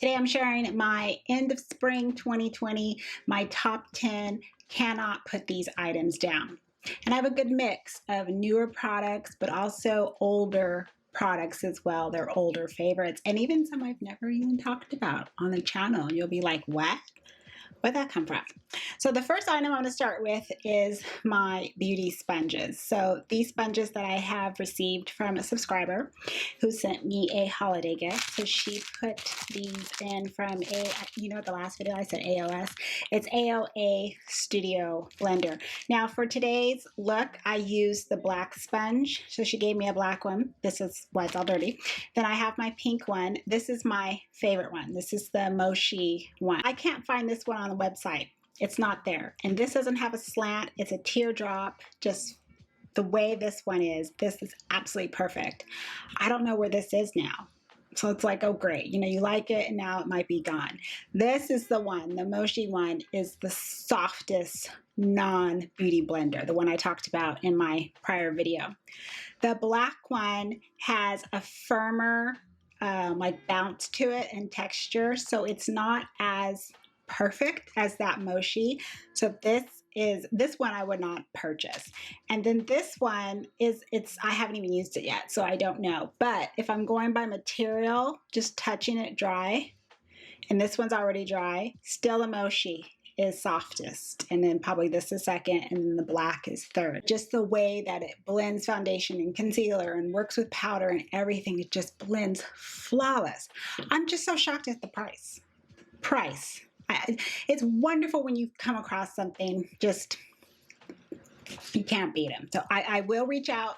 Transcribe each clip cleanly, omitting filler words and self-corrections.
Today I'm sharing my end of spring 2020, my top 10 cannot put these items down. And I have a good mix of newer products, but also older products as well. They're older favorites and even some I've never even talked about on the channel. And you'll be like, what? Where'd that come from? So the first item I'm going to start with is my beauty sponges. So these sponges that I have received from a subscriber who sent me a holiday gift. So she put these in from the last video I said AOS. It's AOA Studio Blender. Now for today's look, I used the black sponge. So she gave me a black one. This is why it's all dirty. Then I have my pink one. This is my favorite one. This is the Mochi one. I can't find this one on the website. It's not there. And this doesn't have a slant. It's a teardrop. Just the way this one is, this is absolutely perfect. I don't know where this is now. So it's like, oh great, you like it and now it might be gone. This is the one, the Mochi one is the softest non-beauty blender, the one I talked about in my prior video. The black one has a firmer like bounce to it and texture, so it's not as perfect as that Mochi. So this one I would not purchase. And then this one I haven't even used it yet, so I don't know. But if I'm going by material, just touching it dry, and this one's already dry, still the Mochi is softest, and then probably this is second, and then the black is third. Just the way that it blends foundation and concealer and works with powder and everything, it just blends flawless. I'm just so shocked at the price. It's wonderful when you come across something, just you can't beat them. So I will reach out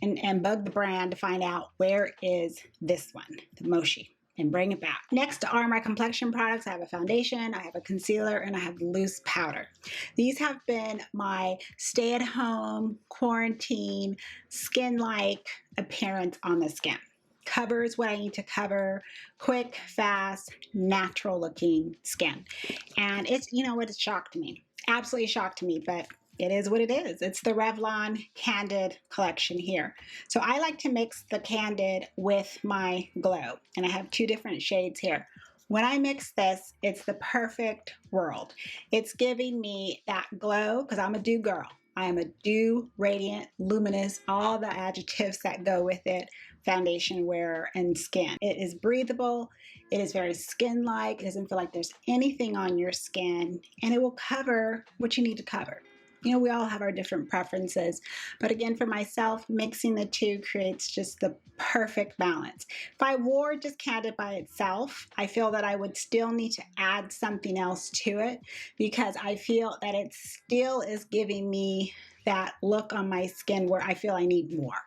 and bug the brand to find out where is this one, the Mochi, and bring it back. Next are my complexion products. I have a foundation, I have a concealer, and I have loose powder. These have been my stay-at-home, quarantine, skin-like appearance on the skin. Covers what I need to cover, quick, fast, natural looking skin. And it's, it shocked me, absolutely shocked me, but it is what it is. It's the Revlon Candid collection here. So I like to mix the Candid with my glow, and I have two different shades here. When I mix this, it's the perfect world. It's giving me that glow, because I'm a dew girl. I am a dew, radiant, luminous, all the adjectives that go with it, foundation wearer and skin. It is breathable. It is very skin-like. It doesn't feel like there's anything on your skin, and it will cover what you need to cover. We all have our different preferences, but again, for myself, mixing the two creates just the perfect balance. If I wore just Candid by itself, I feel that I would still need to add something else to it, because I feel that it still is giving me that look on my skin where I feel I need more.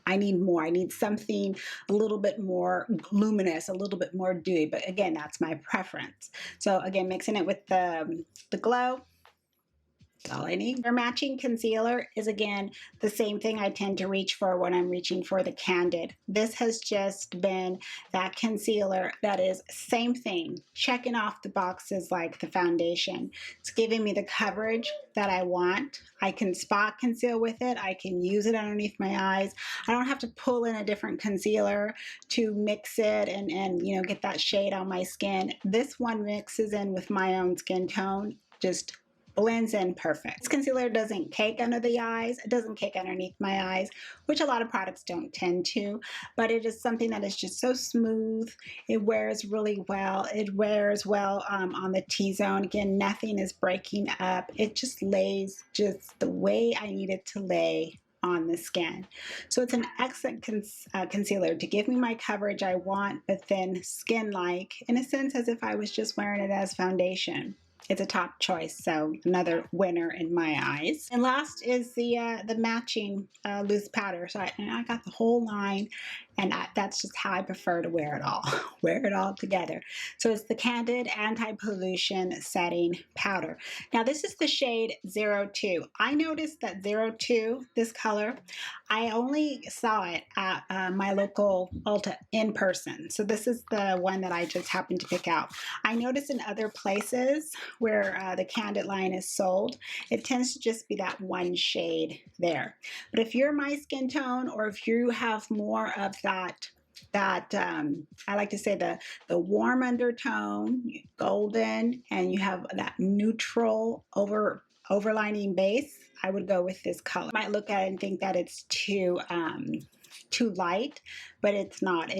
I need more. I need something a little bit more luminous, a little bit more dewy, but again, that's my preference. So again, mixing it with the glow, that's all I need. Their matching concealer is, again, the same thing I tend to reach for when I'm reaching for the Candid. This has just been that concealer that is same thing, checking off the boxes like the foundation. It's giving me the coverage that I want. I can spot conceal with it. I can use it underneath my eyes. I don't have to pull in a different concealer to mix it and get that shade on my skin. This one mixes in with my own skin tone, just blends in perfect. This concealer doesn't cake under the eyes. It doesn't cake underneath my eyes, which a lot of products don't tend to, but it is something that is just so smooth. It wears really well. It wears well on the T-zone. Again, nothing is breaking up. It just lays just the way I need it to lay on the skin. So it's an excellent concealer to give me my coverage I want, but then skin-like, in a sense, as if I was just wearing it as foundation. It's a top choice, so another winner in my eyes. And last is the matching loose powder. So I got the whole line, and that's just how I prefer to wear it all. Wear it all together. So it's the Candid Anti-Pollution Setting Powder. Now this is the shade 02. I noticed that 02, this color, I only saw it at my local Ulta in person. So this is the one that I just happened to pick out. I noticed in other places where the Candid line is sold, it tends to just be that one shade there. But if you're my skin tone, or if you have more of that that I like to say the warm undertone, golden, and you have that neutral overlining base. I would go with this color. You might look at it and think that it's too light, but it's not.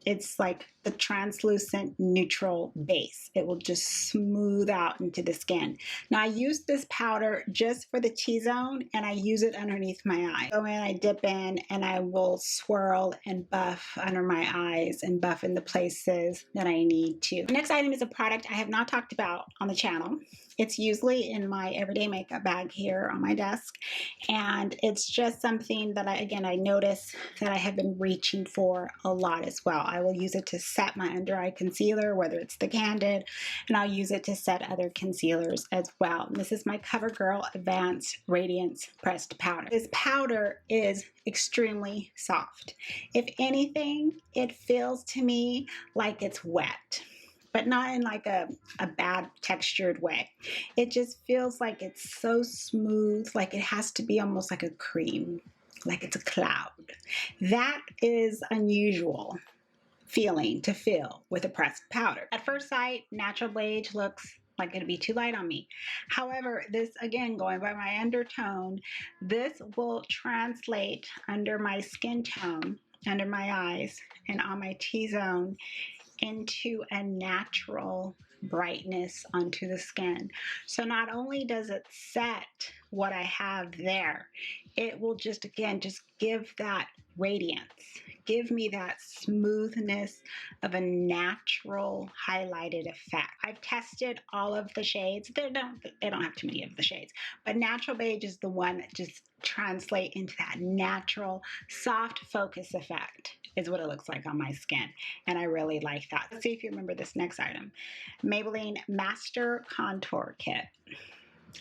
It's like the translucent neutral base. It will just smooth out into the skin. Now I use this powder just for the T-zone, and I use it underneath my eye. Go in, I dip in, and I will swirl and buff under my eyes and buff in the places that I need to. The next item is a product I have not talked about on the channel. It's usually in my everyday makeup bag here on my desk, and it's just something that I notice that I have been reaching for a lot as well. I will use it to set my under eye concealer, whether it's the Candid, and I'll use it to set other concealers as well. And this is my CoverGirl Advanced Radiance Pressed Powder. This powder is extremely soft. If anything, it feels to me like it's wet, but not in like a bad textured way. It just feels like it's so smooth, like it has to be almost like a cream, like it's a cloud. That is unusual feeling to feel with a pressed powder. At first sight, natural beige looks like it'd be too light on me. However, this, again, going by my undertone, this will translate under my skin tone, under my eyes, and on my T-zone into a natural brightness onto the skin. So not only does it set what I have there, it will just, again, just give that radiance, give me that smoothness of a natural highlighted effect. I've tested all of the shades. They don't have too many of the shades, but natural beige is the one that just translate into that natural soft focus effect is what it looks like on my skin, and I really like that. Let's see if you remember this next item. Maybelline Master Contour Kit.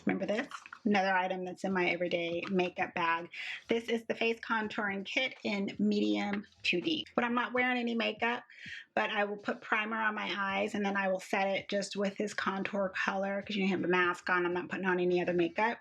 Remember this? Another item that's in my everyday makeup bag. This is the face contouring kit in medium to deep. When I'm not wearing any makeup, but I will put primer on my eyes, and then I will set it just with this contour color, because you have the mask on. I'm not putting on any other makeup.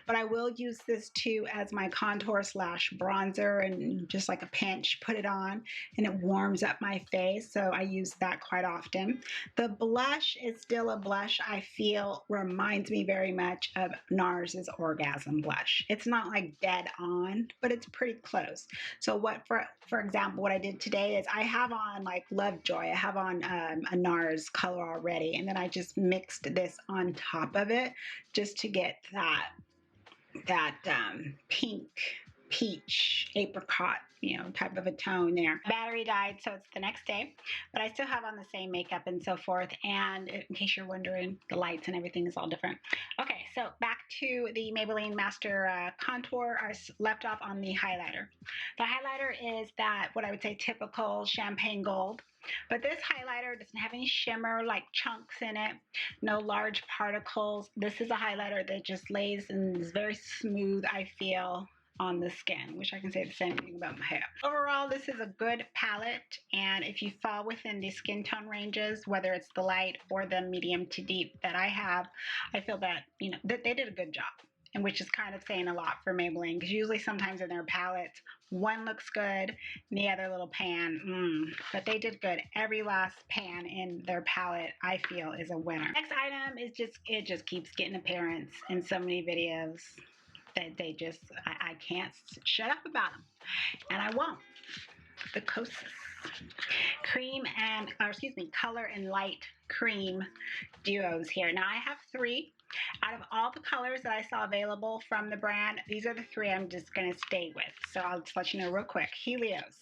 But I will use this too as my contour slash bronzer, and just like a pinch, put it on, and it warms up my face. So I use that quite often. The blush is still a blush I feel reminds me very much of NARS's Orgasm blush. It's not like dead on, but it's pretty close. So what, for example, what I did today is I have on like Lovejoy. I have on a NARS color already, and then I just mixed this on top of it just to get that pink, peach, apricot, type of a tone there. Battery died, so it's the next day, but I still have on the same makeup and so forth. And in case you're wondering, the lights and everything is all different. Okay, so back to the Maybelline Master Contour. I left off on the highlighter. The highlighter is that, what I would say, typical champagne gold. But this highlighter doesn't have any shimmer like chunks in it, no large particles. This is a highlighter that just lays and is very smooth, I feel, on the skin, which I can say the same thing about my hair. Overall, this is a good palette, and if you fall within the skin tone ranges, whether it's the light or the medium to deep that I have, I feel that, that they did a good job. And which is kind of saying a lot for Maybelline, because usually sometimes in their palettes, one looks good and the other little pan, but they did good. Every last pan in their palette, I feel, is a winner. Next item is it just keeps getting appearance in so many videos that I can't shut up about them, and I won't. The Kosas color and light cream duos here. Now I have 3. Out of all the colors that I saw available from the brand, these are the 3 I'm just going to stay with. So I'll just let you know real quick. Helios,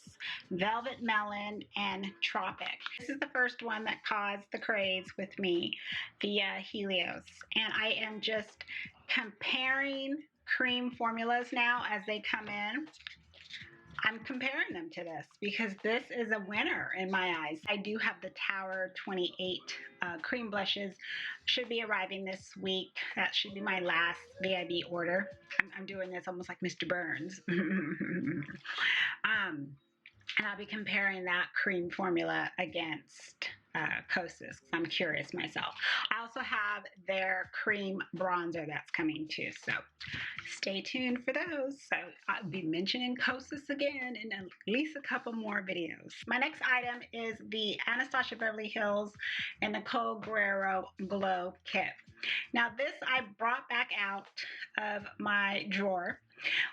Velvet Melon, and Tropic. This is the first one that caused the craze with me, the Helios. And I am just comparing cream formulas now as they come in. I'm comparing them to this because this is a winner in my eyes. I do have the Tower 28 cream blushes. Should be arriving this week. That should be my last VIB order. I'm doing this almost like Mr. Burns. And I'll be comparing that cream formula against Kosas. I'm curious myself. I also have their cream bronzer that's coming too. So stay tuned for those. So I'll be mentioning Kosas again in at least a couple more videos. My next item is the Anastasia Beverly Hills and Nicole Guerriero Glow Kit. Now this I brought back out of my drawer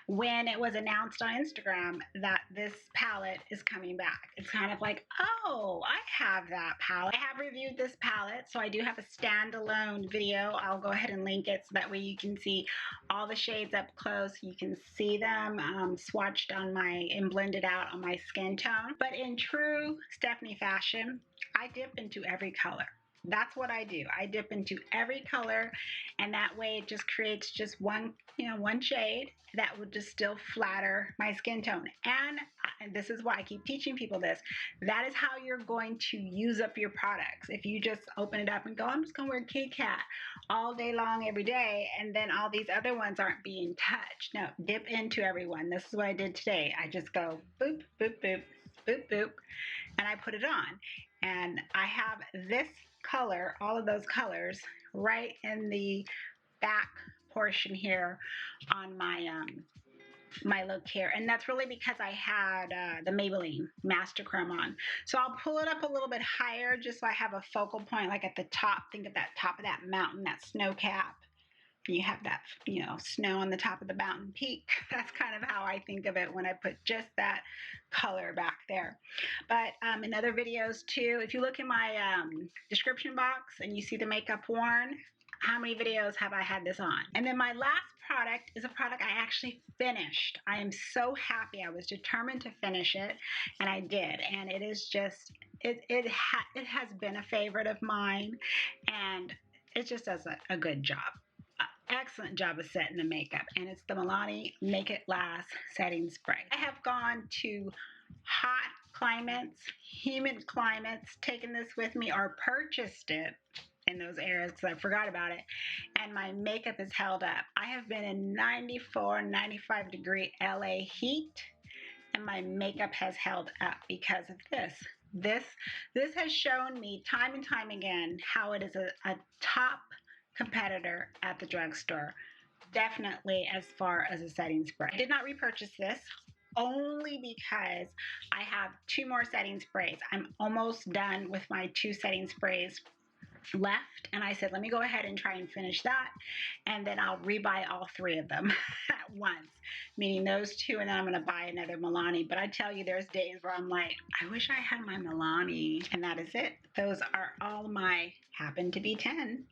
when it was announced on Instagram that this palette is coming back. It's kind of like, oh, I have that palette. I have reviewed this palette, so I do have a standalone video. I'll go ahead and link it so that way you can see all the shades up close. You can see them swatched on and blended out on my skin tone. But in true Stephanie fashion, I dip into every color. That's what I do. I dip into every color, and that way it just creates just one shade that would just still flatter my skin tone. And this is why I keep teaching people this. That is how you're going to use up your products. If you just open it up and go, I'm just gonna wear Kit Kat all day long every day, and then all these other ones aren't being touched. No, dip into everyone. This is what I did today. I just go boop, boop, boop, boop, boop, and I put it on. And I have this color, all of those colors, right in the back portion here on my my look here. And that's really because I had the Maybelline Master Creme on. So I'll pull it up a little bit higher just so I have a focal point, like at the top. Think of that top of that mountain, that snow cap. And you have that, snow on the top of the mountain peak. That's kind of how I think of it when I put just that color back there. But in other videos too, if you look in my description box and you see the makeup worn, how many videos have I had this on? And then my last product is a product I actually finished. I am so happy. I was determined to finish it, and I did. And it is just, it has been a favorite of mine, and it just does a good job. Excellent job of setting the makeup, and it's the Milani Make It Last Setting Spray. I have gone to hot climates, humid climates, taken this with me or purchased it in those areas because I forgot about it, and my makeup is held up. I have been in 94, 95 degree LA heat, and my makeup has held up because of this. This has shown me time and time again how it is a top competitor at the drugstore, definitely as far as a setting spray. I did not repurchase this only because I have 2 more setting sprays. I'm almost done with my 2 setting sprays left, and I said let me go ahead and try and finish that, and then I'll rebuy all 3 of them at once, meaning those 2, and then I'm going to buy another Milani. But I tell you, there's days where I'm like, I wish I had my Milani. And that is it. Those are all my, happen to be 10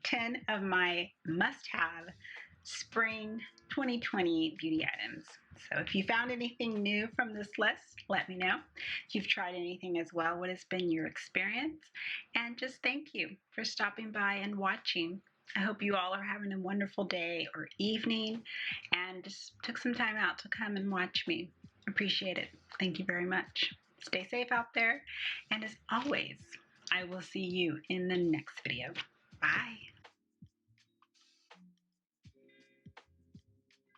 of my must-have spring 2020 beauty items. So if you found anything new from this list, let me know. If you've tried anything as well, what has been your experience? And just thank you for stopping by and watching. I hope you all are having a wonderful day or evening and just took some time out to come and watch me. Appreciate it. Thank you very much. Stay safe out there. And as always, I will see you in the next video.